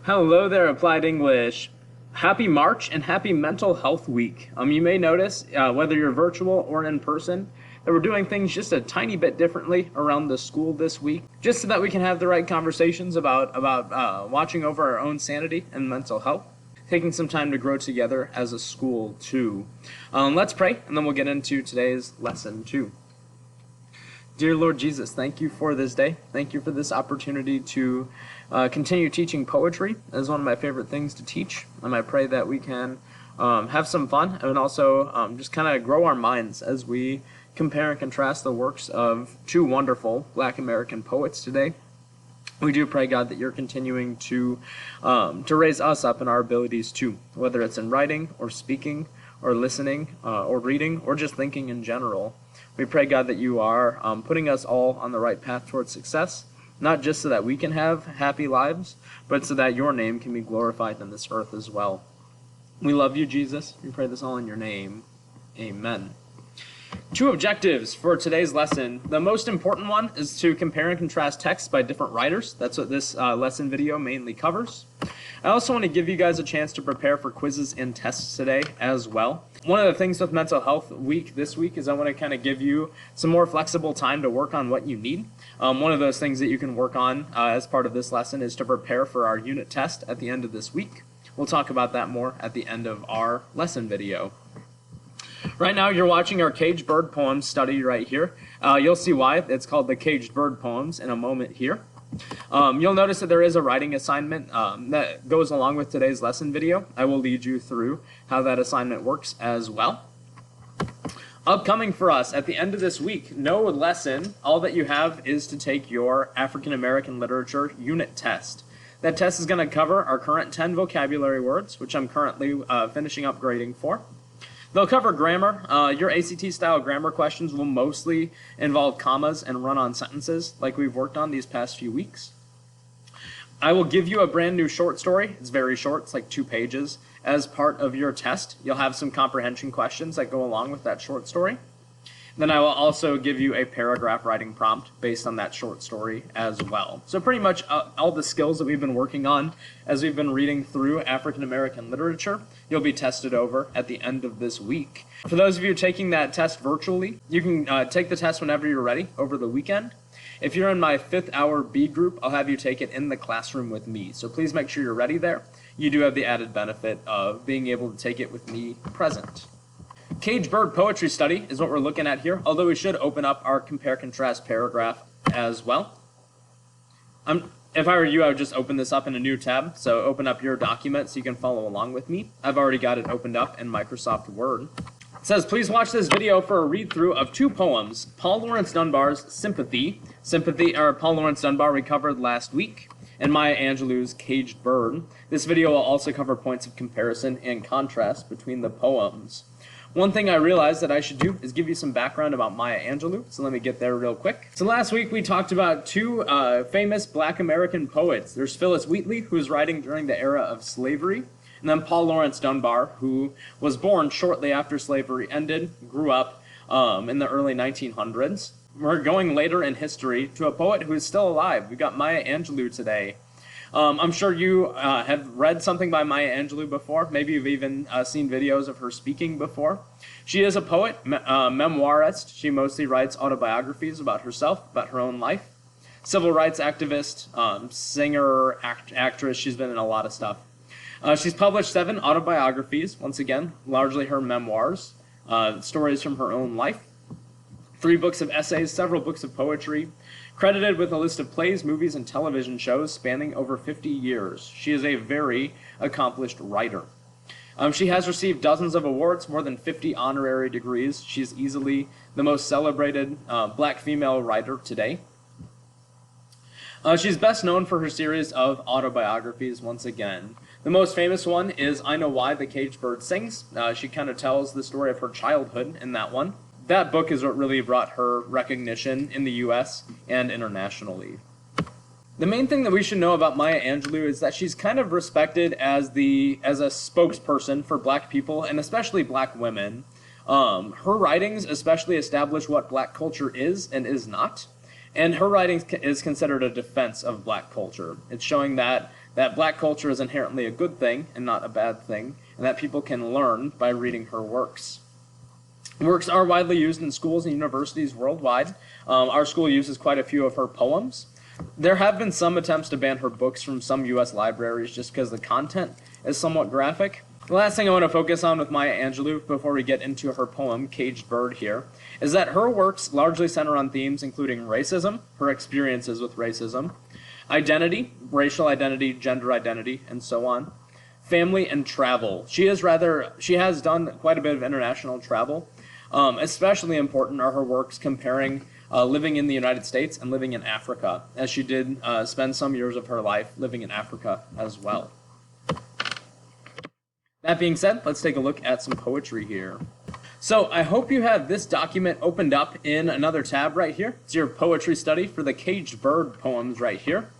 Hello there, Applied English. Happy March and happy Mental Health Week. You may notice, whether you're virtual or in person, that we're doing things just a tiny bit differently around the school this week, just so that we can have the right conversations about watching over our own sanity and mental health, taking some time to grow together as a school too. Let's pray, and then we'll get into today's lesson too. Dear Lord Jesus, thank you for this day. Thank you for this opportunity to continue teaching poetry. It's one of my favorite things to teach, and I pray that we can have some fun and also just kind of grow our minds as we compare and contrast the works of two wonderful Black American poets today. We do pray, God, that you're continuing to raise us up in our abilities too, whether it's in writing or speaking or listening or reading or just thinking in general. We pray, God, that you are putting us all on the right path towards success, not just so that we can have happy lives, but so that your name can be glorified on this earth as well. We love you, Jesus. We pray this all in your name. Amen. Two objectives for today's lesson. The most important one is to compare and contrast texts by different writers. That's what this lesson video mainly covers. I also want to give you guys a chance to prepare for quizzes and tests today as well. One of the things with Mental Health Week this week is I want to kind of give you some more flexible time to work on what you need. One of those things that you can work on as part of this lesson is to prepare for our unit test at the end of this week. We'll talk about that more at the end of our lesson video. Right now you're watching our Caged Bird Poems study right here. You'll see why it's called the Caged Bird Poems in a moment here. You'll notice that there is a writing assignment that goes along with today's lesson video. I will lead you through how that assignment works as well. Upcoming for us at the end of this week, no lesson. All that you have is to take your African American Literature unit test. That test is going to cover our current 10 vocabulary words, which I'm currently finishing up grading for. They'll cover grammar. Your ACT-style grammar questions will mostly involve commas and run-on sentences like we've worked on these past few weeks. I will give you a brand new short story. It's very short. It's like 2 pages. As part of your test, you'll have some comprehension questions that go along with that short story. Then I will also give you a paragraph writing prompt based on that short story as well. So pretty much all the skills that we've been working on as we've been reading through African American literature, you'll be tested over at the end of this week. For those of you taking that test virtually, you can take the test whenever you're ready over the weekend. If you're in my 5th hour B group, I'll have you take it in the classroom with me. So please make sure you're ready there. You do have the added benefit of being able to take it with me present. Caged Bird Poetry Study is what we're looking at here, although we should open up our compare-contrast paragraph as well. If I were you, I would just open this up in a new tab, so open up your document so you can follow along with me. I've already got it opened up in Microsoft Word. It says, please watch this video for a read-through of 2 poems, Paul Laurence Dunbar's Sympathy. Paul Laurence Dunbar we covered last week, and Maya Angelou's Caged Bird. This video will also cover points of comparison and contrast between the poems. One thing I realized that I should do is give you some background about Maya Angelou, so let me get there real quick. So last week we talked about 2 famous Black American poets. There's Phillis Wheatley, who was writing during the era of slavery, and then Paul Laurence Dunbar, who was born shortly after slavery ended, grew up in the early 1900s. We're going later in history to a poet who is still alive. We've got Maya Angelou today. I'm sure you have read something by Maya Angelou before. Maybe you've even seen videos of her speaking before. She is a poet, memoirist. She mostly writes autobiographies about herself, about her own life. Civil rights activist, singer, actress. She's been in a lot of stuff. She's published 7 autobiographies, once again, largely her memoirs, stories from her own life. 3 books of essays, several books of poetry. Credited with a list of plays, movies, and television shows spanning over 50 years. She is a very accomplished writer. She has received dozens of awards, more than 50 honorary degrees. She's easily the most celebrated Black female writer today. She's best known for her series of autobiographies, once again. The most famous one is I Know Why the Caged Bird Sings. She kind of tells the story of her childhood in that one. That book is what really brought her recognition in the U.S. and internationally. The main thing that we should know about Maya Angelou is that she's kind of respected as a spokesperson for Black people, and especially Black women. Her writings especially establish what Black culture is and is not. And her writing is considered a defense of Black culture. It's showing that that black culture is inherently a good thing and not a bad thing, and that people can learn by reading her works. Works are widely used in schools and universities worldwide. Our school uses quite a few of her poems. There have been some attempts to ban her books from some U.S. libraries just because the content is somewhat graphic. The last thing I want to focus on with Maya Angelou before we get into her poem, Caged Bird here, is that her works largely center on themes including racism, her experiences with racism, identity, racial identity, gender identity, and so on, family, and travel. She has done quite a bit of international travel. Especially important are her works comparing living in the United States and living in Africa, as she did spend some years of her life living in Africa as well. That being said, let's take a look at some poetry here. So I hope you have this document opened up in another tab right here. It's your poetry study for the Caged Bird poems right here.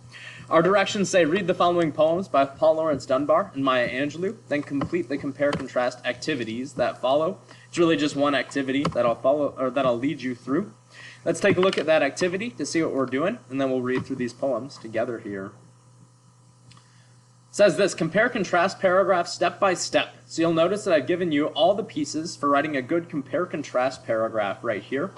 Our directions say read the following poems by Paul Laurence Dunbar and Maya Angelou, then complete the compare-contrast activities that follow. It's really just one activity that I'll lead you through. Let's take a look at that activity to see what we're doing, and then we'll read through these poems together here. It says this, compare-contrast paragraph step by step. So you'll notice that I've given you all the pieces for writing a good compare-contrast paragraph right here.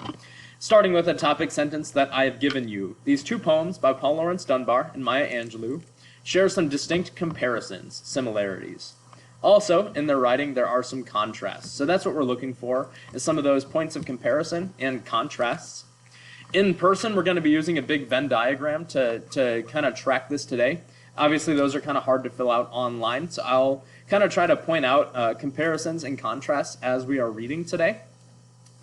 Starting with a topic sentence that I have given you. These two poems by Paul Laurence Dunbar and Maya Angelou share some distinct comparisons, similarities. Also, in their writing, there are some contrasts. So that's what we're looking for, is some of those points of comparison and contrasts. In person, we're going to be using a big Venn diagram to kind of track this today. Obviously, those are kind of hard to fill out online, so I'll kind of try to point out comparisons and contrasts as we are reading today.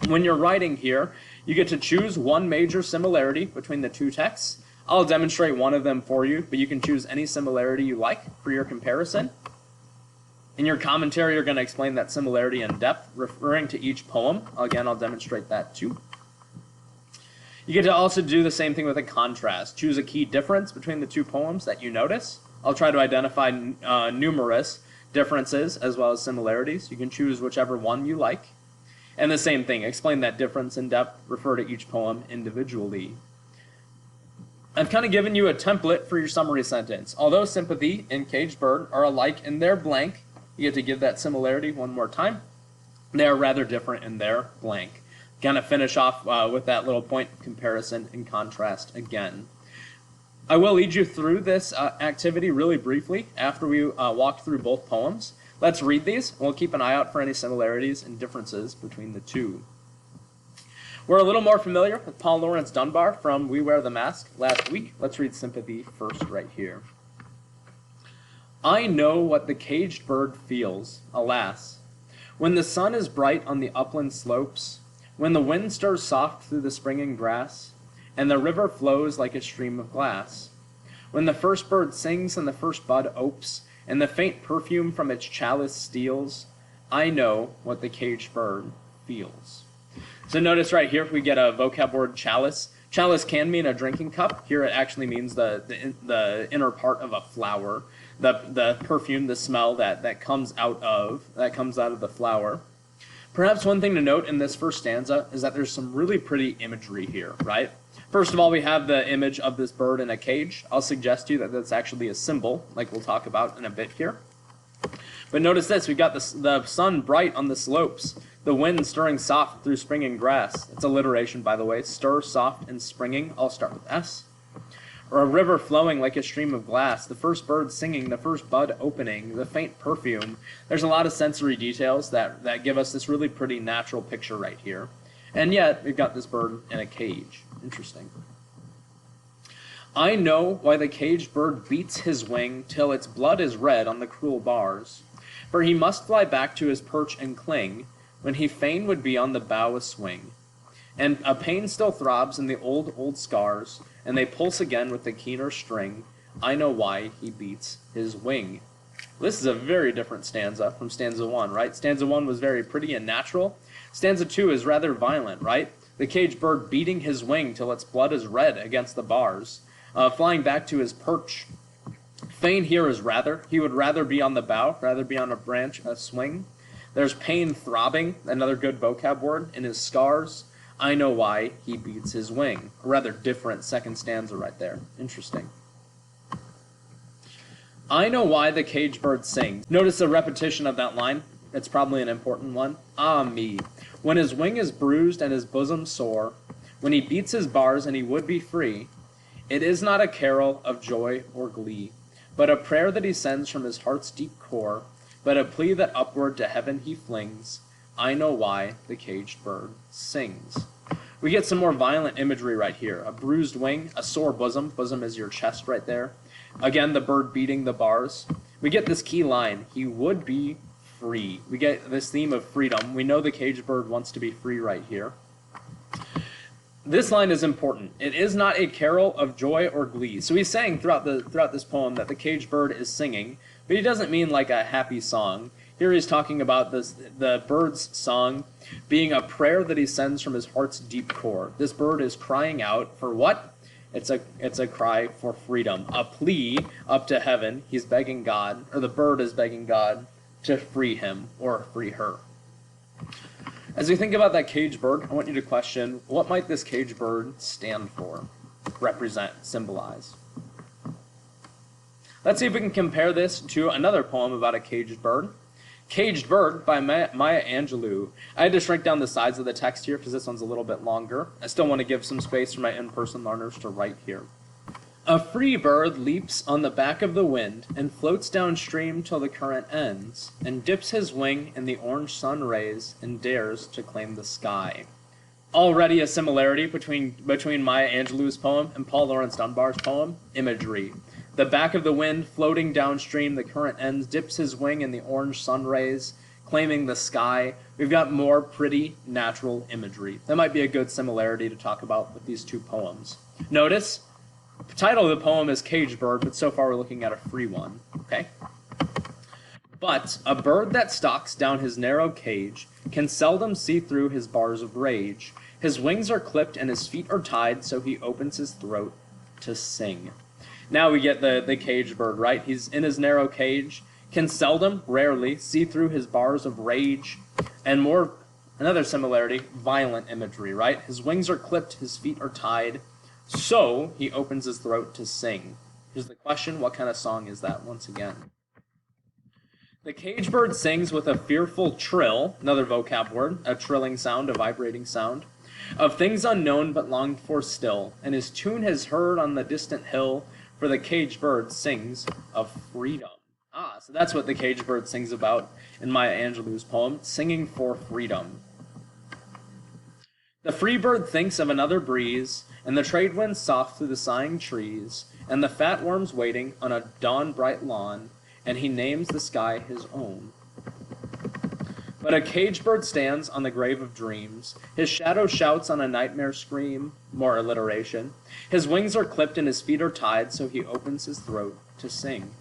When you're writing here, you get to choose one major similarity between the two texts. I'll demonstrate one of them for you, but you can choose any similarity you like for your comparison. In your commentary, you're going to explain that similarity in depth, referring to each poem. Again, I'll demonstrate that too. You get to also do the same thing with a contrast. Choose a key difference between the two poems that you notice. I'll try to identify numerous differences as well as similarities. You can choose whichever one you like. And the same thing, explain that difference in depth, refer to each poem individually. I've kind of given you a template for your summary sentence. Although Sympathy and Caged Bird are alike in their blank, you get to give that similarity one more time. They are rather different in their blank. Kind of finish off with that little point comparison and contrast again. I will lead you through this activity really briefly after we walk through both poems. Let's read these, and we'll keep an eye out for any similarities and differences between the two. We're a little more familiar with Paul Laurence Dunbar from We Wear the Mask last week. Let's read Sympathy first right here. I know what the caged bird feels, alas, when the sun is bright on the upland slopes, when the wind stirs soft through the springing grass, and the river flows like a stream of glass, when the first bird sings and the first bud opes, and the faint perfume from its chalice steals, I know what the caged bird feels. So notice right here, we get a vocab word chalice. Chalice can mean a drinking cup. Here it actually means the inner part of a flower, the perfume, the smell that comes out of the flower. Perhaps one thing to note in this first stanza is that there's some really pretty imagery here, right? First of all, we have the image of this bird in a cage. I'll suggest to you that that's actually a symbol, like we'll talk about in a bit here. But notice this, we've got the sun bright on the slopes, the wind stirring soft through springing grass. It's alliteration, by the way. Stir, soft, and springing all start with S. Or a river flowing like a stream of glass, the first bird singing, the first bud opening, the faint perfume. There's a lot of sensory details that give us this really pretty natural picture right here. And yet, we've got this bird in a cage. Interesting. I know why the caged bird beats his wing till its blood is red on the cruel bars. For he must fly back to his perch and cling, when he fain would be on the bough a swing. And a pain still throbs in the old scars, and they pulse again with the keener string. I know why he beats his wing. This is a very different stanza from stanza 1, right? Stanza 1 was very pretty and natural. Stanza 2 is rather violent, right? The caged bird beating his wing till its blood is red against the bars, flying back to his perch. Fain here is rather. He would rather be on the bough, rather be on a branch, a swing. There's pain throbbing, another good vocab word, in his scars. I know why he beats his wing. A rather different second stanza right there. Interesting. I know why the caged bird sings. Notice the repetition of that line. It's probably an important one. Ah me, when his wing is bruised and his bosom sore, when he beats his bars and he would be free, it is not a carol of joy or glee, but a prayer that he sends from his heart's deep core, but a plea that upward to heaven he flings. I know why the caged bird sings. We get some more violent imagery right here. A bruised wing, a sore bosom. Bosom is your chest right there. Again, the bird beating the bars. We get this key line, he would be free. We get this theme of freedom. We know the caged bird wants to be free right here. This line is important. It is not a carol of joy or glee. So he's saying throughout this poem that the caged bird is singing, but he doesn't mean like a happy song. Here he's talking about the bird's song being a prayer that he sends from his heart's deep core. This bird is crying out for what? It's a cry for freedom, a plea up to heaven. He's begging God, or the bird is begging God to free him or free her. As we think about that caged bird, I want you to question, what might this caged bird stand for, represent, symbolize? Let's see if we can compare this to another poem about a caged bird. Caged Bird by Maya Angelou. I had to shrink down the size of the text here because this one's a little bit longer. I still want to give some space for my in-person learners to write here. A free bird leaps on the back of the wind and floats downstream till the current ends, and dips his wing in the orange sun rays and dares to claim the sky. Already a similarity between Maya Angelou's poem and Paul Laurence Dunbar's poem, imagery. The back of the wind floating downstream, the current ends, dips his wing in the orange sun rays, claiming the sky. We've got more pretty, natural imagery. That might be a good similarity to talk about with these two poems. Notice, the title of the poem is Caged Bird, but so far we're looking at a free one, okay? But a bird that stalks down his narrow cage can seldom see through his bars of rage. His wings are clipped and his feet are tied, so he opens his throat to sing. Now we get the caged bird, right? He's in his narrow cage, can seldom, rarely, see through his bars of rage, and another similarity, violent imagery, right? His wings are clipped, his feet are tied, so he opens his throat to sing. Here's the question, what kind of song is that once again? The caged bird sings with a fearful trill, another vocab word, a trilling sound, a vibrating sound, of things unknown but longed for still, and his tune is heard on the distant hill, for the caged bird sings of freedom. So that's what the caged bird sings about in Maya Angelou's poem, singing for freedom. The free bird thinks of another breeze, and the trade wind soft through the sighing trees, and the fat worms waiting on a dawn-bright lawn, and he names the sky his own. But a caged bird stands on the grave of dreams. His shadow shouts on a nightmare scream. More alliteration. His wings are clipped and his feet are tied, so he opens his throat to sing.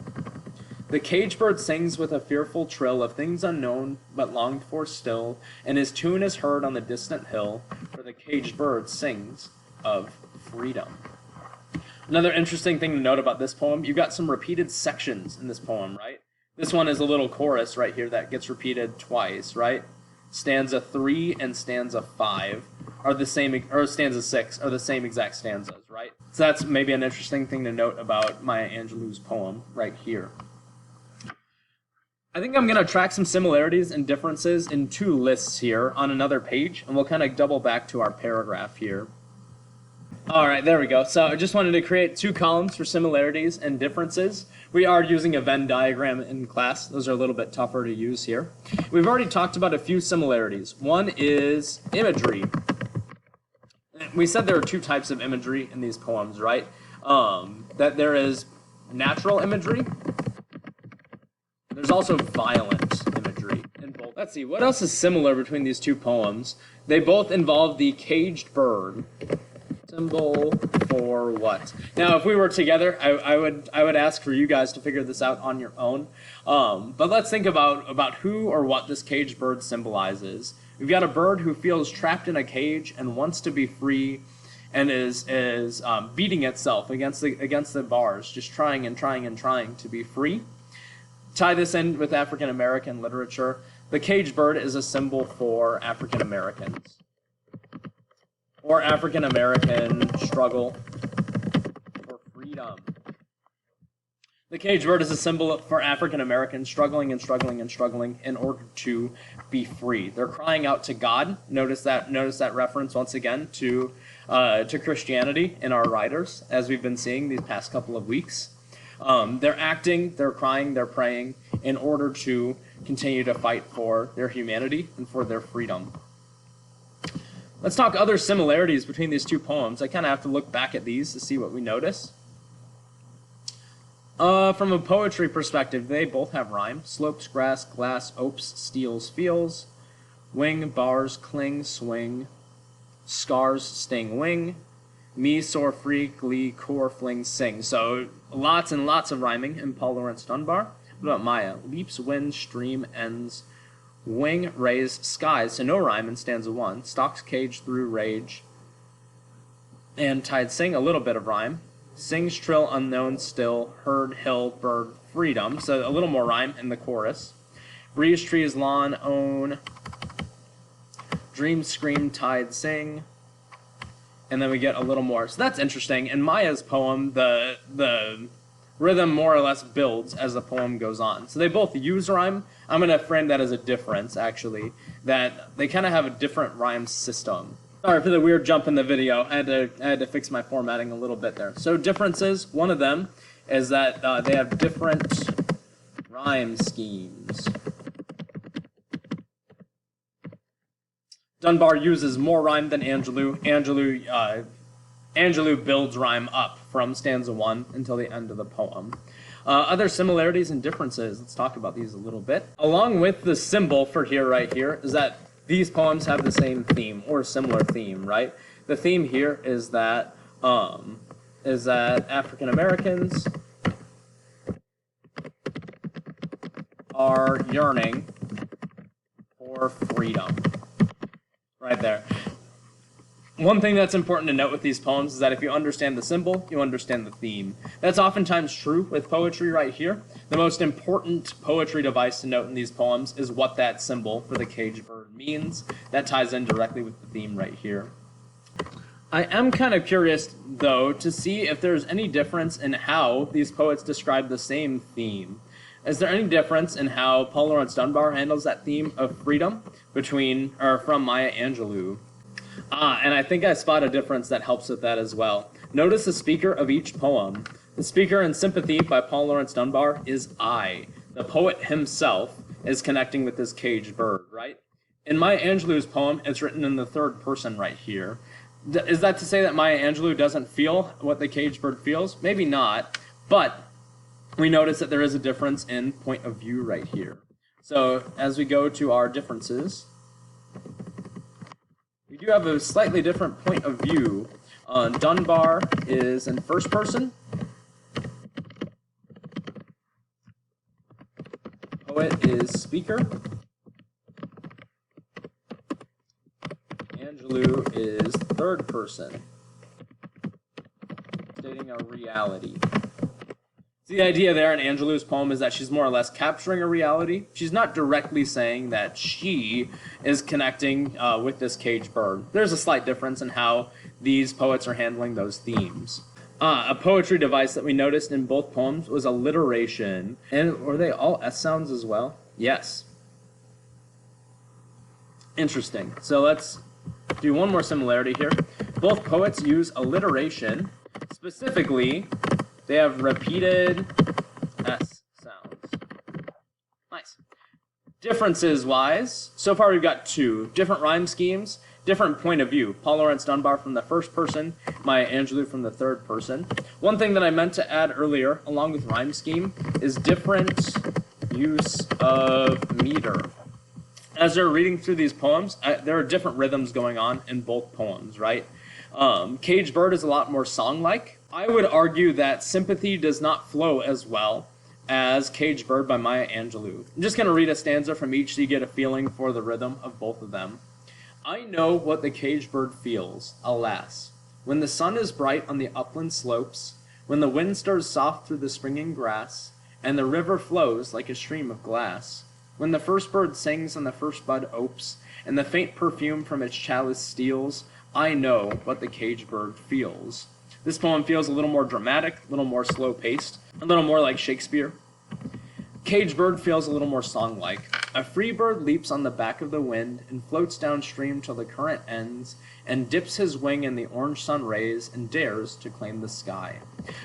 The caged bird sings with a fearful trill of things unknown but longed for still, and his tune is heard on the distant hill, for the caged bird sings of freedom. Another interesting thing to note about this poem, you've got some repeated sections in this poem, right? This one is a little chorus right here that gets repeated twice, right? Stanza 3 and stanza 5 are the same, or stanza 6 are the same exact stanzas, right? So that's maybe an interesting thing to note about Maya Angelou's poem right here. I think I'm going to track some similarities and differences in two lists here on another page, and we'll kind of double back to our paragraph here. All right, there we go. So I just wanted to create two columns for similarities and differences. We are using a Venn diagram in class. Those are a little bit tougher to use here. We've already talked about a few similarities. One is imagery. We said there are two types of imagery in these poems, right? That there is natural imagery. There's also violent imagery in both. Let's see, what else is similar between these two poems? They both involve the caged bird. Symbol for what? Now, if we were together, I would ask for you guys to figure this out on your own. But let's think about who or what this caged bird symbolizes. We've got a bird who feels trapped in a cage and wants to be free, and is beating itself against the bars, just trying to be free. Tie this in with African American literature. The caged bird is a symbol for African Americans, or African American struggle for freedom. The caged bird is a symbol for African Americans struggling and struggling and struggling in order to be free. They're crying out to God. Notice that reference once again to Christianity in our writers, as we've been seeing these past couple of weeks. They're acting, they're crying, they're praying in order to continue to fight for their humanity and for their freedom. Let's talk other similarities between these two poems. I kind of have to look back at these to see what we notice. From a poetry perspective, they both have rhyme. Slopes, grass, glass, opes, steals, feels. Wing, bars, cling, swing. Scars, sting, wing. Me, soar, free, glee, core, fling, sing. So lots and lots of rhyming in Paul Laurence Dunbar. What about Maya? Leaps, wind, stream, ends. Wing, raise, skies. So no rhyme in stanza 1. Stalks, cage, through, rage. And tide, sing, a little bit of rhyme. Sings, trill, unknown, still, herd, hill, bird, freedom. So a little more rhyme in the chorus. Breeze, trees, lawn, own. Dream, scream, tide, sing. And then we get a little more. So that's interesting. In Maya's poem, the rhythm more or less builds as the poem goes on. So they both use rhyme. I'm going to frame that as a difference, actually, that they kind of have a different rhyme system. Sorry for the weird jump in the video. I had to fix my formatting a little bit there. So differences, one of them is that they have different rhyme schemes. Dunbar uses more rhyme than Angelou. Angelou builds rhyme up from stanza 1 until the end of the poem. Other similarities and differences, let's talk about these a little bit. Along with the symbol for here, right here, is that these poems have the same theme or similar theme, right? The theme here is that African Americans are yearning for freedom. Right there. One thing that's important to note with these poems is that if you understand the symbol, you understand the theme. That's oftentimes true with poetry right here. The most important poetry device to note in these poems is what that symbol for the caged bird means. That ties in directly with the theme right here. I am kind of curious, though, to see if there's any difference in how these poets describe the same theme. Is there any difference in how Paul Laurence Dunbar handles that theme of freedom from Maya Angelou? And I think I spot a difference that helps with that as well. Notice the speaker of each poem. The speaker in Sympathy by Paul Laurence Dunbar is I. The poet himself is connecting with this caged bird, right? In Maya Angelou's poem, it's written in the third person right here. Is that to say that Maya Angelou doesn't feel what the caged bird feels? Maybe not, but we notice that there is a difference in point of view right here. So as we go to our differences, we do have a slightly different point of view. Dunbar is in first person. Poet is speaker. Angelou is third person, stating a reality. So the idea there in Angelou's poem is that she's more or less capturing a reality. She's not directly saying that she is connecting with this caged bird. There's a slight difference in how these poets are handling those themes. A poetry device that we noticed in both poems was alliteration. And were they all S sounds as well? Yes. Interesting. So let's do one more similarity here. Both poets use alliteration. Specifically, they have repeated S sounds. Nice. Differences-wise, so far we've got two. Different rhyme schemes, different point of view. Paul Laurence Dunbar from the first person, Maya Angelou from the third person. One thing that I meant to add earlier, along with rhyme scheme, is different use of meter. As they're reading through these poems, there are different rhythms going on in both poems, right? Caged Bird is a lot more song-like. I would argue that Sympathy does not flow as well as Caged Bird by Maya Angelou. I'm just going to read a stanza from each so you get a feeling for the rhythm of both of them. I know what the caged bird feels, alas, when the sun is bright on the upland slopes, when the wind stirs soft through the springing grass, and the river flows like a stream of glass, when the first bird sings and the first bud opes, and the faint perfume from its chalice steals, I know what the caged bird feels. This poem feels a little more dramatic, a little more slow-paced, a little more like Shakespeare. Caged bird feels a little more song-like. A free bird leaps on the back of the wind and floats downstream till the current ends and dips his wing in the orange sun rays and dares to claim the sky.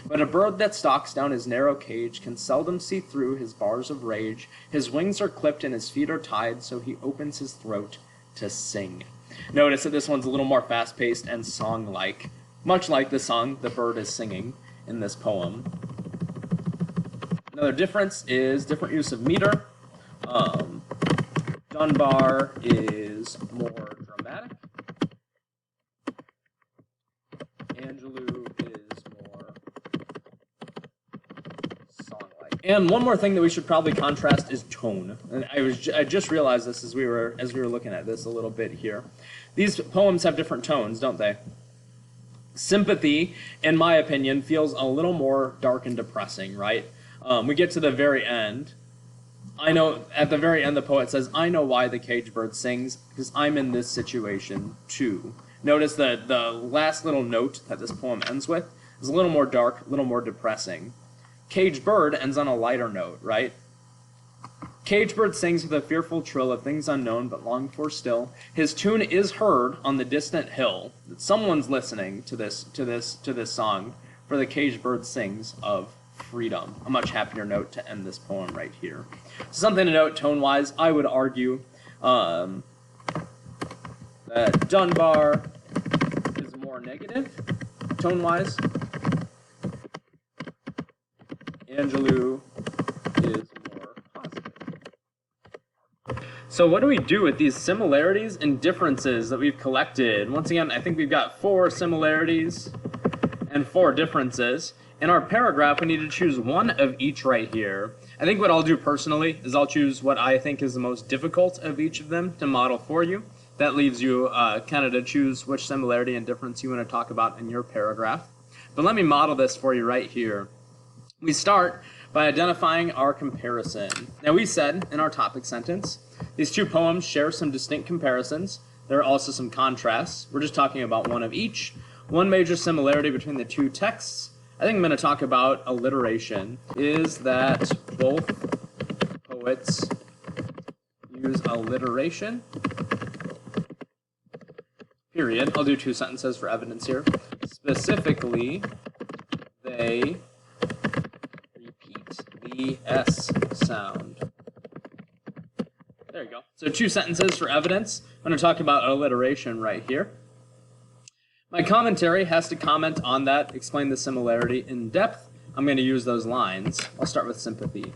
But a bird that stalks down his narrow cage can seldom see through his bars of rage. His wings are clipped and his feet are tied, so he opens his throat to sing. Notice that this one's a little more fast-paced and song-like, much like the song the bird is singing in this poem. Another difference is different use of meter. Dunbar is more dramatic. Angelou is more song-like. And one more thing that we should probably contrast is tone. And I just realized this as we were looking at this a little bit here. These poems have different tones, don't they? Sympathy, in my opinion, feels a little more dark and depressing, right? We get to the very end. At the very end, the poet says, I know why the caged bird sings, because I'm in this situation too. Notice that the last little note that this poem ends with is a little more dark, a little more depressing. Caged bird ends on a lighter note, right? Caged bird sings with a fearful trill of things unknown but longed for still. His tune is heard on the distant hill. Someone's listening to this song, for the caged bird sings of freedom. A much happier note to end this poem right here. Something to note tone-wise, I would argue that Dunbar is more negative tone-wise. Angelou is more positive. So what do we do with these similarities and differences that we've collected? Once again, I think we've got 4 similarities and 4 differences. In our paragraph, we need to choose one of each right here. I think what I'll do personally is I'll choose what I think is the most difficult of each of them to model for you. That leaves you kind of to choose which similarity and difference you want to talk about in your paragraph. But let me model this for you right here. We start by identifying our comparison. Now we said in our topic sentence, these 2 poems share some distinct comparisons. There are also some contrasts. We're just talking about one of each. One major similarity between the 2 texts, I think I'm going to talk about alliteration, is that both poets use alliteration. Period. I'll do 2 sentences for evidence here. Specifically, they repeat the S sound. There you go. So 2 sentences for evidence. I'm going to talk about alliteration right here. My commentary has to comment on that, explain the similarity in depth. I'm going to use those lines. I'll start with sympathy.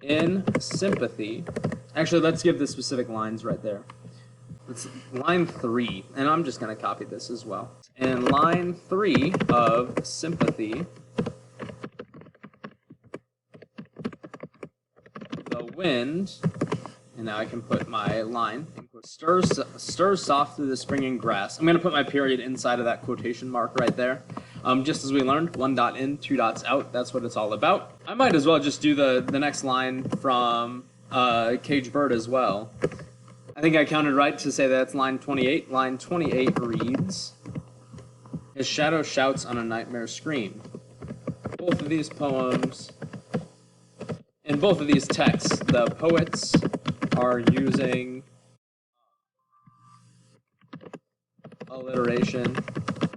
In sympathy, actually let's give the specific lines right there. It's line 3, and I'm just going to copy this as well. In line 3 of sympathy, the wind, and now I can put my line, stirs soft through the springing grass. I'm going to put my period inside of that quotation mark right there. Just as we learned, 1 dot in, 2 dots out, that's what it's all about. I might as well just do the next line from Caged Bird as well. I think I counted right to say that's line 28. Line 28 reads, his shadow shouts on a nightmare scream. Both of these poems, in both of these texts, the poets are using alliteration.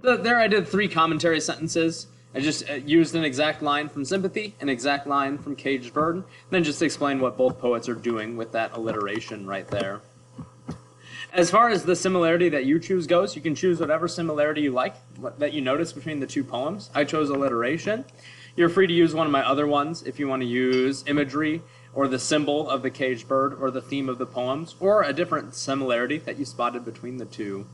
There I did 3 commentary sentences. I just used an exact line from Sympathy, an exact line from Caged Bird, and then just explain what both poets are doing with that alliteration right there. As far as the similarity that you choose goes, you can choose whatever similarity you like, that you notice between the 2 poems. I chose alliteration. You're free to use one of my other ones if you want to use imagery, or the symbol of the caged bird, or the theme of the poems, or a different similarity that you spotted between the 2.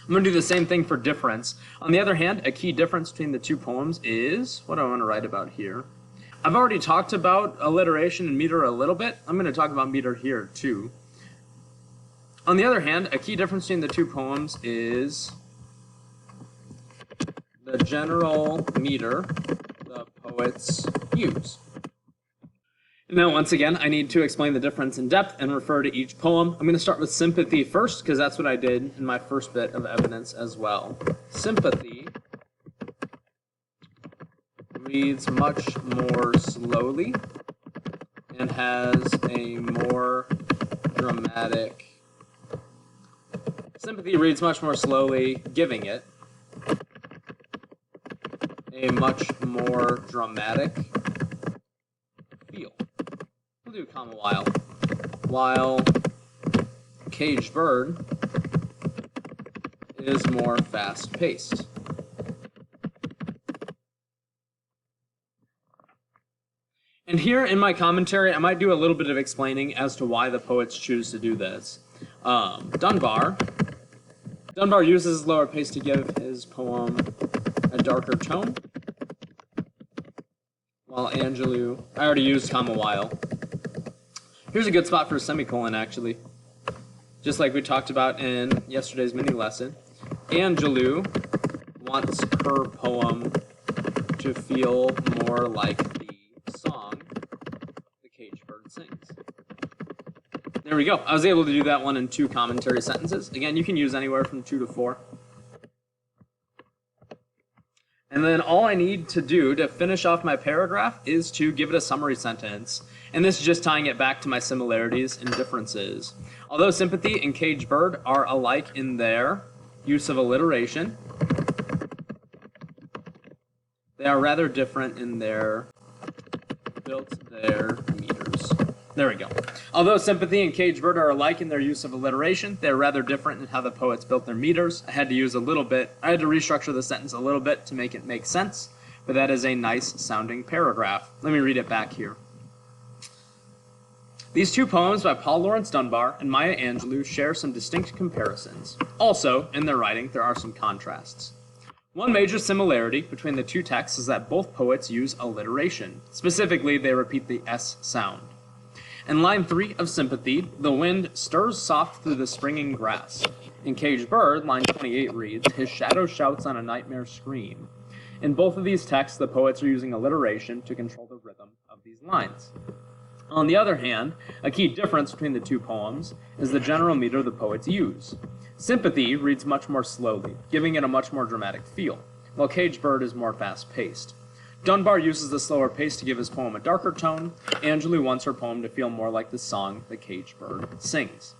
I'm going to do the same thing for difference. On the other hand, a key difference between the 2 poems is what I want to write about here. I've already talked about alliteration and meter a little bit. I'm going to talk about meter here too. On the other hand, a key difference between the 2 poems is the general meter the poets use. Now, once again, I need to explain the difference in depth and refer to each poem. I'm going to start with Sympathy first, because that's what I did in my first bit of evidence as well. Sympathy reads much more slowly and has a more dramatic. Sympathy reads much more slowly, giving it a much more dramatic feel. We'll do comma while Caged Bird is more fast-paced. And here in my commentary, I might do a little bit of explaining as to why the poets choose to do this. Dunbar uses lower pace to give his poem a darker tone, while Angelou, I already used comma while. Here's a good spot for a semicolon, actually. Just like we talked about in yesterday's mini lesson. Angelou wants her poem to feel more like the song the Caged Bird sings. There we go. I was able to do that one in 2 commentary sentences. Again, you can use anywhere from 2 to 4. And then all I need to do to finish off my paragraph is to give it a summary sentence. And this is just tying it back to my similarities and differences. Although Sympathy and Caged Bird are alike in their use of alliteration, they are rather different in their meters. There we go. Although Sympathy and Caged Bird are alike in their use of alliteration, they're rather different in how the poets built their meters. I had to restructure the sentence a little bit to make it make sense, but that is a nice sounding paragraph. Let me read it back here. These 2 poems by Paul Laurence Dunbar and Maya Angelou share some distinct comparisons. Also, in their writing, there are some contrasts. One major similarity between the 2 texts is that both poets use alliteration. Specifically, they repeat the S sound. In line 3 of Sympathy, the wind stirs soft through the springing grass. In Caged Bird, line 28 reads, his shadow shouts on a nightmare scream. In both of these texts, the poets are using alliteration to control the rhythm of these lines. On the other hand, a key difference between the 2 poems is the general meter the poets use. Sympathy reads much more slowly, giving it a much more dramatic feel, while Caged Bird is more fast-paced. Dunbar uses the slower pace to give his poem a darker tone. Angelou wants her poem to feel more like the song the Caged Bird sings.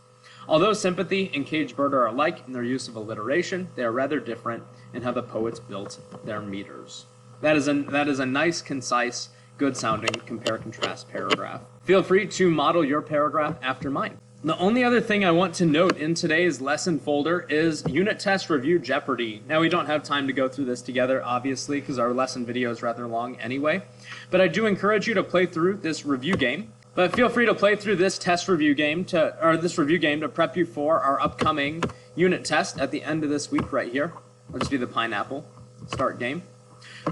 Although Sympathy and Caged Bird are alike in their use of alliteration, they are rather different in how the poets built their meters. That is a nice, concise, good-sounding compare-contrast paragraph. Feel free to model your paragraph after mine. The only other thing I want to note in today's lesson folder is Unit Test Review Jeopardy. Now, we don't have time to go through this together, obviously, because our lesson video is rather long anyway. But I do encourage you to play through this review game. But feel free to play through this review game to prep you for our upcoming unit test at the end of this week right here. Let's do the pineapple start game.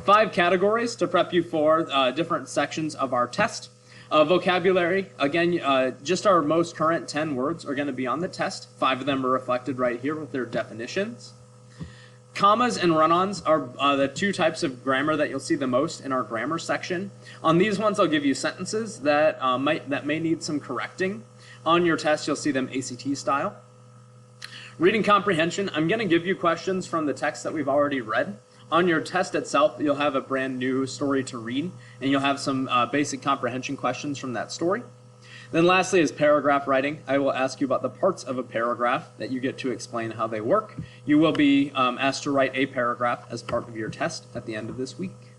5 categories to prep you for different sections of our test. Vocabulary, again, just our most current 10 words are going to be on the test. 5 of them are reflected right here with their definitions. Commas and run-ons are the 2 types of grammar that you'll see the most in our grammar section. On these ones, I'll give you sentences that may need some correcting. On your test, you'll see them ACT style. Reading comprehension, I'm going to give you questions from the text that we've already read. On your test itself, you'll have a brand new story to read, and you'll have some basic comprehension questions from that story. Then lastly is paragraph writing. I will ask you about the parts of a paragraph that you get to explain how they work. You will be asked to write a paragraph as part of your test at the end of this week.